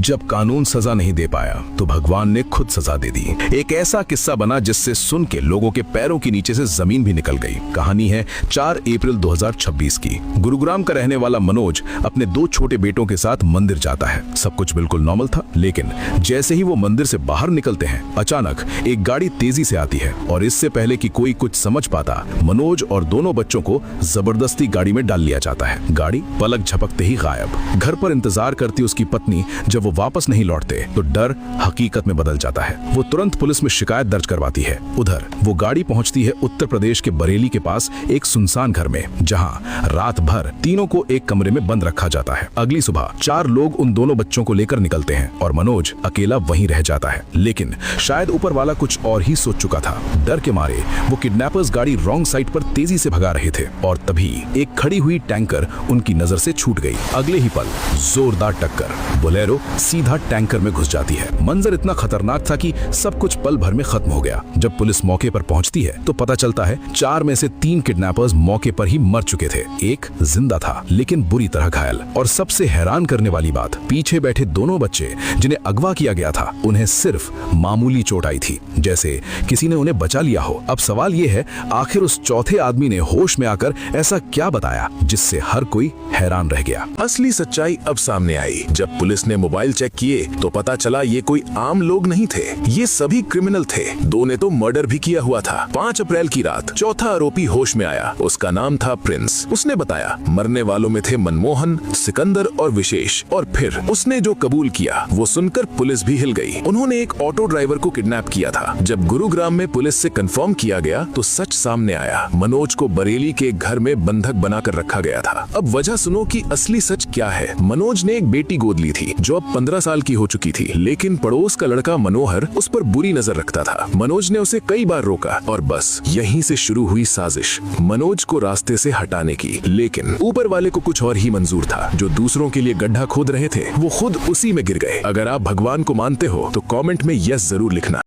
जब कानून सजा नहीं दे पाया तो भगवान ने खुद सजा दे दी। एक ऐसा किस्सा बना जिससे सुन के लोगों के पैरों के नीचे से जमीन भी निकल गई। कहानी है 4 अप्रैल 2026 की। गुरुग्राम का रहने वाला मनोज अपने 2 छोटे बेटों के साथ मंदिर जाता है। सब कुछ बिल्कुल नॉर्मल था, लेकिन जैसे ही वो मंदिर से बाहर निकलते हैं, अचानक एक गाड़ी तेजी से आती है और इससे पहले कि कोई कुछ समझ पाता, मनोज और दोनों बच्चों को जबरदस्ती गाड़ी में डाल लिया जाता है। गाड़ी पलक झपकते ही गायब। घर पर इंतजार करती उसकी पत्नी जब वो वापस नहीं लौटते तो डर हकीकत में बदल जाता है। वो तुरंत पुलिस में शिकायत दर्ज करवाती है। उधर वो गाड़ी पहुंचती है उत्तर प्रदेश के बरेली के पास एक सुनसान घर में, जहां रात भर तीनों को एक कमरे में बंद रखा जाता है। अगली सुबह 4 लोग उन दोनों बच्चों को लेकर निकलते हैं और मनोज अकेला वहीं रह जाता है। लेकिन शायद ऊपर वाला कुछ और ही सोच चुका था। डर के मारे वो किडनैपर्स गाड़ी रॉन्ग साइड पर तेजी से भगा रहे थे और तभी एक खड़ी हुई टैंकर उनकी नजर से छूट गई। अगले ही पल जोरदार टक्कर, बोलेरो सीधा टैंकर में घुस जाती है। मंजर इतना खतरनाक था कि सब कुछ पल भर में खत्म हो गया। जब पुलिस मौके पर पहुंचती है तो पता चलता है 4 में से 3 किडनैपर्स मौके पर ही मर चुके थे। एक जिंदा था लेकिन बुरी तरह घायल। और सबसे हैरान करने वाली बात, पीछे बैठे दोनों बच्चे जिन्हें अगवा किया गया था, उन्हें सिर्फ मामूली चोट आई थी, जैसे किसी ने उन्हें बचा लिया हो। अब सवाल यह है, आखिर उस चौथे आदमी ने होश में आकर ऐसा क्या बताया जिससे हर कोई हैरान रह गया। असली सच्चाई अब सामने आई। जब पुलिस ने मोबाइल चेक किए तो पता चला ये कोई आम लोग नहीं थे, ये सभी क्रिमिनल थे। 2 ने तो मर्डर भी किया हुआ था। 5 अप्रैल की रात चौथा आरोपी होश में आया। उसका नाम था प्रिंस। उसने बताया मरने वालों में थे मनमोहन, सिकंदर और विशेष। और फिर उसने जो कबूल किया वो सुनकर पुलिस भी हिल गई। उन्होंने एक ऑटो ड्राइवर को किडनैप किया था। जब गुरुग्राम में पुलिस से कंफर्म किया गया तो सच सामने आया। मनोज को बरेली के घर में बंधक बनाकर रखा गया था। अब वजह सुनो कि असली सच क्या है। मनोज ने एक बेटी गोद ली थी जो अब 15 साल की हो चुकी थी, लेकिन पड़ोस का लड़का मनोहर उस पर बुरी नजर रखता था। मनोज ने उसे कई बार रोका और बस यहीं से शुरू हुई साजिश मनोज को रास्ते से हटाने की। लेकिन ऊपर वाले को कुछ और ही मंजूर था। जो दूसरों के लिए गड्ढा खोद रहे थे वो खुद उसी में गिर गए। अगर आप भगवान को मानते हो तो कमेंट में यस जरूर लिखना।